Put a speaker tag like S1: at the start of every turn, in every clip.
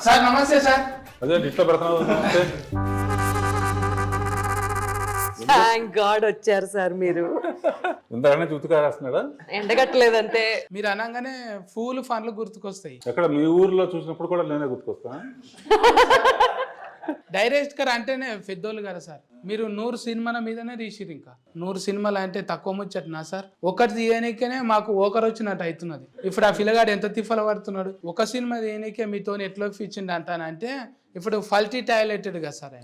S1: Sir నమస్తే sir.
S2: అదే ఇట్లా పెడుతున్నావు.
S3: థ్యాంక్ గాడ్ వచ్చారు సార్ మీరు.
S2: ఇంతకన్నా చూతుకారేస్తున్నాడా?
S3: ఎండగట్టలేదంటే
S1: మీరు అనగానే పూలు ఫన్లు గుర్తుకొస్తాయి.
S2: ఎక్కడ మీ ఊర్లో చూసినప్పుడు కూడా నేనే గుర్తుకొస్తా.
S1: డైరెక్టర్ అంటేనే పెద్దోళ్ళు కదా సార్. మీరు 100 సినిమాల మీదనే తీసిరు. ఇంకా 100 సినిమాలు అంటే తక్కువ ముచ్చట్నా సార్? ఒకటి తీయనికనే మాకు ఒకరు వచ్చినట్టు అవుతున్నది. ఇప్పుడు ఆ పిల్లగాడు ఎంత తిఫల పడుతున్నాడు. ఒక సినిమా తీయనికే మీతో ఎట్లా ఇచ్చిండు అంటానంటే ఇప్పుడు ఫల్టీ టాయిలెటెడ్ కదా సార్.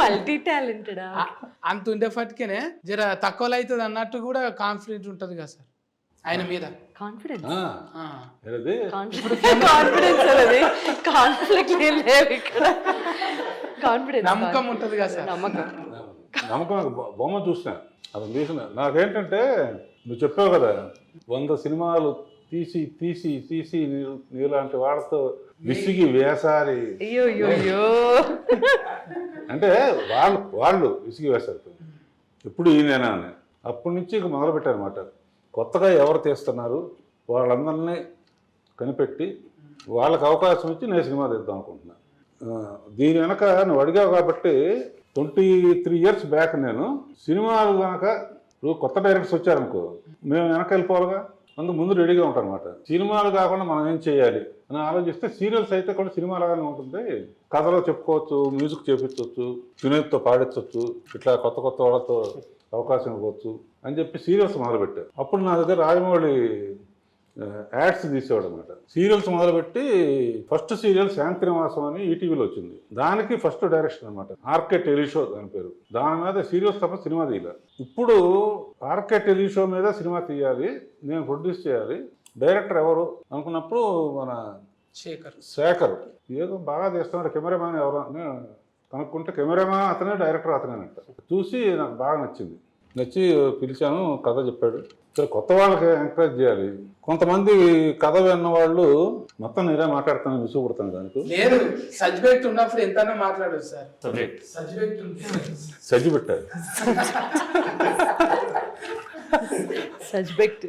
S3: మల్టీ టాలెంటెడా?
S1: అంత ఉండేపటికేనే జర తక్కువలో అవుతుంది అన్నట్టు కూడా కాన్ఫిడెంట్ ఉంటుంది కదా సార్ ఆయన మీద.
S3: కాన్ఫిడెన్స్ కాన్ఫ్లిక్ట్ లేవు ఇక్కడ. కాన్ఫిడెన్స్
S1: నమ్మకం ఉంటుంది కదా సార్.
S2: నమ్మకం బొమ్మ చూసిన అది తీసిన. నాకేంటంటే నువ్వు చెప్పావు కదా 100 సినిమాలు తీసి తీసి తీసి నీలాంటి వాడితో విసిగి వేసారి అంటే వాళ్ళు విసిగి వేసారు. ఎప్పుడు ఈయనేనా అని అప్పటి నుంచి ఇక మొదలుపెట్టారు అనమాట. కొత్తగా ఎవరు తీస్తున్నారు వాళ్ళందరినీ కనిపెట్టి వాళ్ళకి అవకాశం ఇచ్చి నేను సినిమా తీద్దాం అనుకుంటున్నాను. దీని వెనక నువ్వు అడిగావు కాబట్టి 23 years బ్యాక్ నేను సినిమాలు కనుక ఇప్పుడు కొత్త డైరెక్టర్స్ వచ్చారనుకో మేము వెనక వెళ్ళిపోవాలిగా. అందుకు ముందు రెడీగా ఉంటాం అనమాట. సినిమాలు కాకుండా మనం ఏం చేయాలి అని ఆలోచిస్తే సీరియల్స్ అయితే కూడా సినిమా లాగానే ఉంటుంది. కథలో చెప్పుకోవచ్చు, మ్యూజిక్ చేపించవచ్చు, వినోద్తో పాడించవచ్చు, ఇట్లా కొత్త కొత్త వాళ్ళతో అవకాశం ఇవ్వచ్చు అని చెప్పి సీరియల్స్ మొదలుపెట్టారు. అప్పుడు నా దగ్గర రాజమౌళి యాడ్స్ తీసేవాడు అనమాట. సీరియల్స్ మొదలుపెట్టి ఫస్ట్ సీరియల్ శాంతినివాసం అని ఈటీవీలో వచ్చింది. దానికి ఫస్ట్ డైరెక్షన్ అనమాట. ఆర్కే టెలిషో దాని పేరు. దాని మీద సీరియల్స్ తప్ప సినిమా తీయాలి. ఇప్పుడు ఆర్కే టెలిషో మీద సినిమా తీయాలి, నేను ప్రొడ్యూస్ చేయాలి. డైరెక్టర్ ఎవరు అనుకున్నప్పుడు మన శేఖర్ ఏదో బాగా చేస్తున్నాడు. కెమెరామ్యాన్ ఎవరు అని కనుక్కుంటే కెమెరామ్యాన్ అతనే, డైరెక్టర్ అతనేనంట. చూసి నాకు బాగా నచ్చింది. నచ్చి పిలిచాను, కథ చెప్పాడు. సరే కొత్త వాళ్ళకి ఎంకరేజ్ చేయాలి. కొంతమంది కథ విన్న వాళ్ళు మొత్తం నేనే మాట్లాడుతాను, విసుగుపడతాను. దానికి
S1: లేదు సబ్జెక్ట్ ఉన్నప్పుడు ఎంతనో మాట్లాడదు సార్.
S2: సజ్జి పెట్టారు.
S3: సబ్జెక్ట్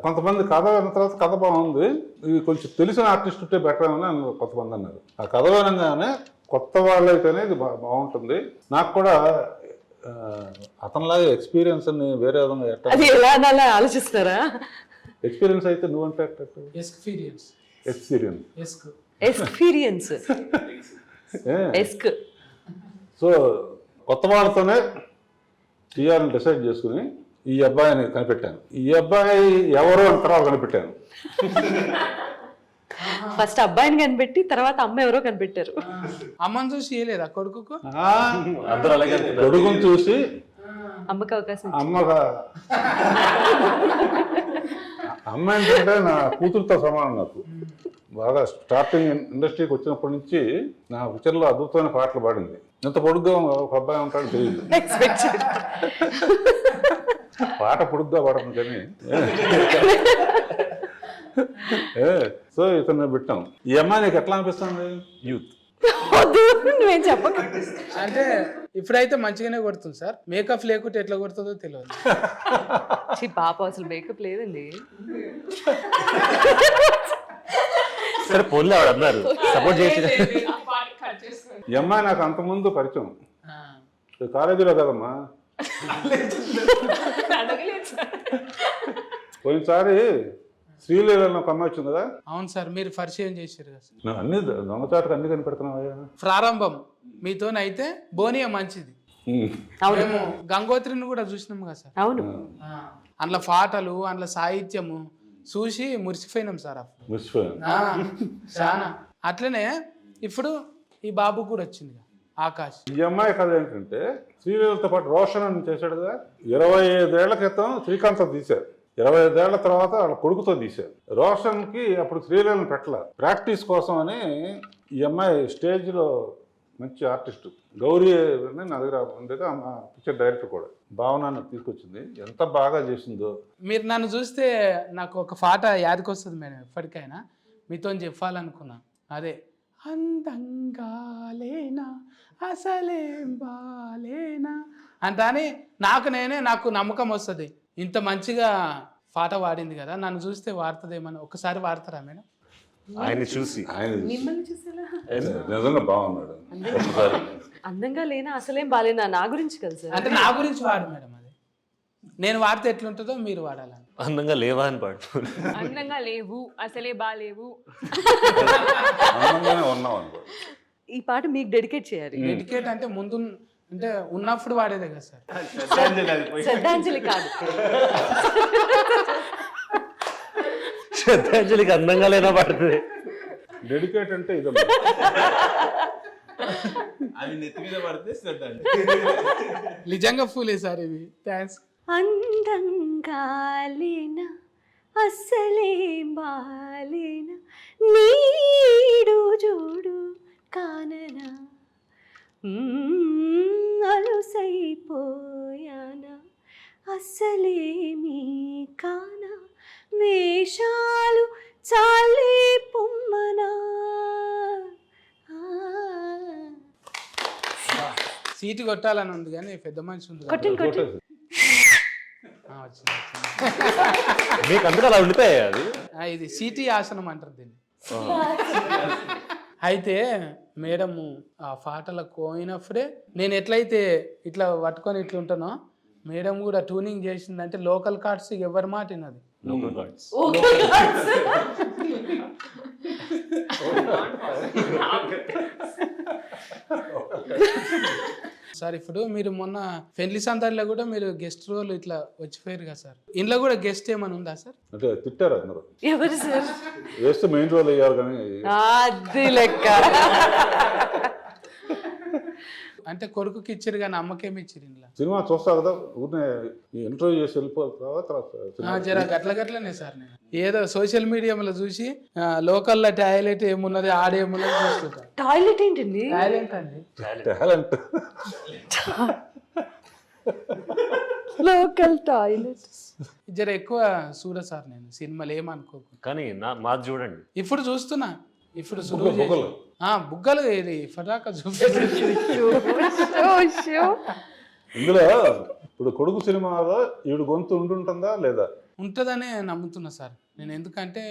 S2: కొంతమంది కథ విన్న తర్వాత కథ బాగుంది, ఇది కొంచెం తెలిసిన ఆర్టిస్ట్ ఉంటే బెటర్ అని కొంతమంది అన్నారు. ఆ కథ వినగానే కొత్త వాళ్ళు అయితేనే ఇది బాగుంటుంది. నాకు కూడా అతనిలాగా ఎక్స్పీరియన్స్ అని వేరే విధంగా
S3: అది ఎలా అలా ఆలోచిస్తారా?
S2: ఎక్స్పీరియన్స్ అయితే నువ్వంటే
S3: ఎక్స్పీరియన్స్
S2: సో కొత్త వాళ్ళతోనే తీయాలని డిసైడ్ చేసుకుని ఈ అబ్బాయిని కనిపెట్టాను. ఈ అబ్బాయి ఎవరు అని తర్వాత కనిపెట్టాను.
S3: ఫస్ట్ అబ్బాయిని కనిపెట్టి తర్వాత అమ్మ ఎవరో కనిపెట్టారు.
S1: అమ్మని చూసి చేయలేదా కొడుకుకు?
S2: కొడుకుని చూసి
S3: అమ్మకి అవకాశం.
S2: అమ్మ ఏంటంటే నా కూతురుతో సమానం. నాకు బాగా స్టార్టింగ్ ఇండస్ట్రీకి వచ్చినప్పటి నుంచి నా పిక్చర్లో అద్భుతమైన పాటలు పాడింది. ఎంత పొడుగ్గా ఒక అబ్బాయి ఉంటాడో తెలియదు. పాట పొడుగ్గా పాడను కానీ. సో ఇతను పెట్టాం. ఈ అమ్మాయి నీకు ఎట్లా అనిపిస్తుంది? యూత్
S3: నువ్వేం చెప్పక.
S1: అంటే ఇప్పుడైతే మంచిగానే కొడుతుంది సార్. మేకప్ లేకుంటే ఎట్లా కొడుతుందో తెలియదు.
S3: పాప అసలు మేకప్ లేదండి.
S4: సరే పోన్లే ఆవిడ అన్నారు సపోర్ట్ చేసి.
S2: ఈ అమ్మాయి నాకు అంతకుముందు పరిచయం కాలేజీలో కదమ్మా. పోయినసారి శ్రీలీలలో ఒక అమ్మాయి వచ్చింది కదా.
S1: అవును సార్, మీరు పరిచయం చేశారు కదా సార్.
S2: అన్ని దొంగచాటుకు అన్ని కనిపెడుతున్నావా?
S1: ప్రారంభం మీతోనైతే బోనియా మంచిది. మేము గంగోత్రిని కూడా చూసినాము కదా సార్.
S3: అవును,
S1: అందులో పాటలు, అందులో సాహిత్యము చూసి మురిసిపోయినాం సార్. చాలా అట్లనే ఇప్పుడు ఈ బాబు కూడా వచ్చింది ఆకాష్.
S2: ఈ అమ్మాయి కథ ఏంటంటే శ్రీలీలతో పాటు రోషన్ అని చేశాడు కదా. 25 ఏళ్ల క్రితం శ్రీకాంత్ తీశారు. 25 ఏళ్ల తర్వాత వాళ్ళ కొడుకుతో తీశారు. రోషన్కి అప్పుడు శ్రీలీలను పెట్టాల ప్రాక్టీస్ కోసం అని ఈ అమ్మాయి స్టేజ్లో మంచి ఆర్టిస్ట్ గౌరీ నా దగ్గర ఉండేది. పిక్చర్ డైరెక్టర్ కూడా భావనాన్ని తీసుకొచ్చింది. ఎంత బాగా చేసిందో.
S1: మీరు నన్ను చూస్తే నాకు ఒక పాట యాదకొస్తుంది మేడం. ఎప్పటికైనా మీతో చెప్పాలనుకున్నా అదే, అందంగా లేనా అసలేం బాలేనా అంట అని నాకు నమ్మకం వస్తుంది. ఇంత మంచిగా పాట పాడింది కదా, నన్ను చూస్తే వాడుతుందేమని ఒకసారి వాడతారా మేడం?
S4: ఆయన్ని చూసి
S2: ఆయన
S3: మిమ్మల్ని చూసేలా
S2: నిజంగా బాగున్నాడు.
S3: అందంగా లేనా అసలేం బాలేనా నా గురించి కదా సార్.
S1: అంటే నా గురించి వాడు మేడం, అది నేను వాడితే ఎట్లుంటుందో మీరు వాడాలని.
S4: అందంగా లేవా అని పాడు.
S5: అందంగా లేవు, అసలే బాలేవు.
S2: అందంగానే ఉన్నాం అనుకో.
S3: ఈ పాట మీకు డెడికేట్ చేయాలి.
S1: డెడికేట్ అంటే ముందు అంటే ఉన్నప్పుడు వాడేదే కదా సార్.
S3: శ్రద్ధాంజలి కాదు.
S4: శ్రద్ధాంజలికి అందంగా లేనా పాడుతుంది.
S2: డెడికేట్ అంటే ఇదే.
S6: అవి నెత్తి మీద పడితే శ్రద్ధ అండి.
S1: నిజంగా ఫూలే సార్ ఇవి. థ్యాంక్స్.
S3: అందంగా లేనా అస్సలే బాలేనా నీడు జోడు కాననా అలుసైపోయానా అస్సలేమీ కానా వేషాలు చాలే పొమ్మనా.
S1: సీటు కొట్టాలని ఉంది కానీ పెద్ద మనిషి ఉంది కదా.
S3: కొట్టండి కొట్టండి.
S1: వచ్చింది.
S4: మీకు అందుకు అలా ఉండిపోయాయి అది.
S1: ఇది సీటీ ఆసనం అంటారు దీన్ని. అయితే మేడము ఆ పాటలకు పోయినప్పుడే నేను ఎట్లయితే ఇట్లా పట్టుకొని ఇట్లా ఉంటానో మేడం కూడా ట్యూనింగ్ చేసిందంటే లోకల్ కార్డ్స్ ఎవరి మాట వినది.
S4: Local God's.
S1: సార్ ఇప్పుడు మీరు మొన్న పెళ్లి సందర్లో కూడా మీరు గెస్ట్ రోల్ ఇట్లా వచ్చిపోయారు కదా సార్, ఇంట్లో కూడా గెస్ట్ ఏమైనా ఉందా సార్?
S2: అంటే తిట్టారు అందరూ.
S3: ఎవరు సార్?
S2: వేస్తే మెయిన్ రోల్ అయ్యారు కానీ
S3: అది లెక్క.
S1: అంటే కొడుకుకి ఇచ్చారు కానీ అమ్మకేమి ఇచ్చారు ఇంట్లో?
S2: సినిమా చూస్తా కదా, ఊరినే ఇంటర్వ్యూ చేసి వెళ్ళిపోతావా తర్వాత
S1: జర గట్లనే సార్. నేను ఏదో సోషల్ మీడియాలో చూసి లోకల్లో టాయిలెట్ ఏమున్నది ఆడేమున్నది చూస్తుంటా.
S3: టాయిలెట్ ఏంటండి?
S1: టాయిలెట్ అండి,
S2: టాలెంట్.
S3: Local toilet.
S1: జర ఎక్కువ చూడ సార్ నేను సినిమాలు ఏమనుకోకు.
S4: కానీ మాది చూడండి.
S1: ఇప్పుడు చూస్తున్నా, ఇప్పుడు
S2: బుగ్గలు.
S1: బుగ్గలు ఇది ఇప్పటిదాకా చూపించు.
S2: ఇందులో ఇప్పుడు కొడుకు సినిమాలో ఈవిడ గొంతు ఉంటుందా లేదా?
S1: ఉంటుందనే నమ్ముతున్నా సార్ నేను. ఎందుకంటే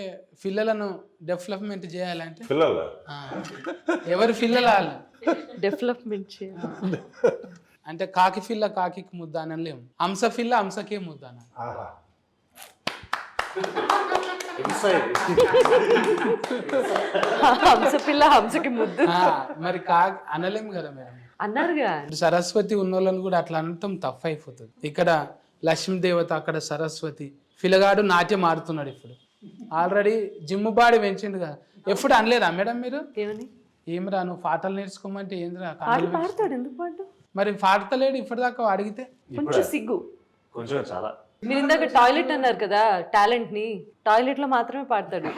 S1: పిల్లలను డెవలప్మెంట్ చేయాలంటే
S2: పిల్లల
S1: ఎవరి పిల్లలు వాళ్ళు
S3: డెవలప్మెంట్ చేయాలి.
S1: అంటే కాకి పిల్ల కాకి ముద్ద అనలేము, హంస పిల్ల హంసకే ముద్ద అనాలి.
S2: ఆహా.
S3: హంస పిల్ల హంసకి ముద్దు
S1: మరి కాకి అనలేము కదా మేడం.
S3: అన్నారుగా.
S1: ఇప్పుడు సరస్వతి ఉన్నోళ్ళని కూడా అట్లా అనటం తప్పు అయిపోతుంది. ఇక్కడ లక్ష్మీదేవత, అక్కడ సరస్వతి. పిల్లగాడు నాట్యం ఆడుతున్నాడు ఇప్పుడు, ఆల్రెడీ జిమ్ బాడీ పెంచిండు కదా. ఎప్పుడు అనలేదా మేడం మీరు?
S3: ఏమని?
S1: ఏమిరా నువ్వు పాటలు నేర్చుకోమంటే ఏందిరా?
S3: పాటలు పాడతాడు, ఎందుకు పాడు?
S1: మరి పాడతలేడు ఇప్పటిదాకా అడిగితే.
S3: కొంచెం సిగ్గు.
S4: కొంచెం చాలా.
S3: మీరు ఇందాక టాయిలెట్ అన్నారు కదా, టాలెంట్ ని టాయిలెట్ లో మాత్రమే పాడతాడు.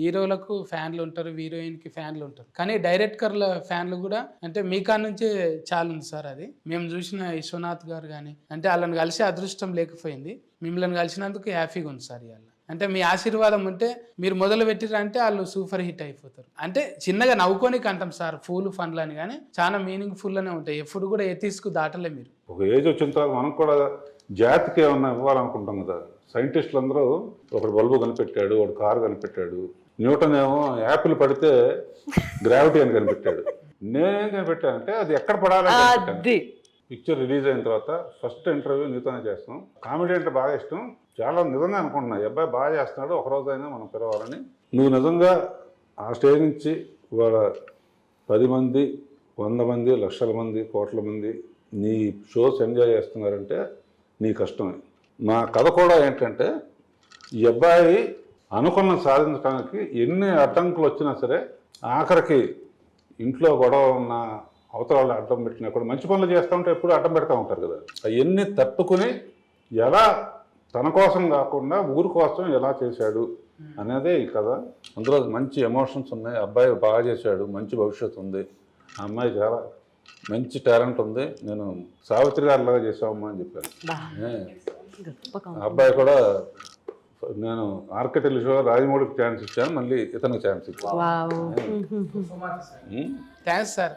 S1: హీరోలకు ఫ్యాన్లు ఉంటారు, హీరోయిన్ కి ఫ్యాన్లు ఉంటారు, కానీ డైరెక్టర్ల ఫ్యాన్లు కూడా అంటే మీ కాడ నుంచే చాలా ఉంది సార్. అది మేము చూసిన విశ్వనాథ్ గారు కానీ అంటే వాళ్ళని కలిసి అదృష్టం లేకపోయింది, మిమ్మల్ని కలిసినందుకు హ్యాపీగా ఉంది సార్. ఇవాళ అంటే మీ ఆశీర్వాదం ఉంటే మీరు మొదలు పెట్టిరంటే వాళ్ళు సూపర్ హిట్ అయిపోతారు. అంటే చిన్నగా నవ్వుకోనికి అంటాం సార్ ఫూల్ ఫన్లు అని, కానీ చాలా మీనింగ్ ఫుల్ అనే ఉంటాయి. ఎప్పుడు కూడా ఎత్తిసుకు దాటలే మీరు.
S2: ఒక ఏజ్ వచ్చిన తర్వాత మనం కూడా జాతికి ఏమన్నా ఇవ్వాలనుకుంటాం కదా. సైంటిస్టులు అందరూ ఒకడు బల్బు కనిపెట్టాడు, ఒకడు కారు కనిపెట్టాడు, న్యూటన్ ఏమో యాపిల్ పడితే గ్రావిటీ అని కనిపెట్టాడు. నేనేం కనిపెట్టానంటే అది ఎక్కడ పడాలి. పిక్చర్ రిలీజ్ అయిన తర్వాత ఫస్ట్ ఇంటర్వ్యూ నీతోనే చేస్తాం. కామెడీ అంటే బాగా ఇష్టం, చాలా నిజంగా అనుకుంటున్నా ఈ అబ్బాయి బాగా చేస్తున్నాడు, ఒకరోజైనా మనం పిలవాలని. నువ్వు నిజంగా ఆ స్టేజ్ నుంచి ఇవాళ 10 మంది 100 మంది లక్షల మంది కోట్ల మంది నీ షోస్ ఎంజాయ్ చేస్తున్నారంటే నీ కష్టమే. మా కథ కూడా ఏంటంటే ఈ అబ్బాయి అనుకున్న సాధించడానికి ఎన్ని అడ్డంకులు వచ్చినా సరే ఆఖరికి ఇంట్లో గొడవ ఉన్న అవతల వాళ్ళు అడ్డం పెట్టినా కూడా మంచి పనులు చేస్తూ ఉంటే ఎప్పుడు అడ్డం పెడతా ఉంటారు కదా. అవన్నీ తట్టుకుని ఎలా తన కోసం కాకుండా ఊరి కోసం ఎలా చేశాడు అనేదే ఈ కథ. అందులో మంచి ఎమోషన్స్ ఉన్నాయి. అబ్బాయి బాగా చేశాడు, మంచి భవిష్యత్తు ఉంది. ఆ అమ్మాయి చాలా మంచి టాలెంట్ ఉంది. నేను సావిత్రి గారిలాగా చేసావమ్మా అని చెప్పాను. ఆ అబ్బాయి కూడా నేను ఆర్కిటెక్ట్ షో రాజమౌళికి ఛాన్స్ ఇచ్చాను, మళ్ళీ ఇతనికి ఛాన్స్ ఇచ్చాను.
S1: Thanks sir.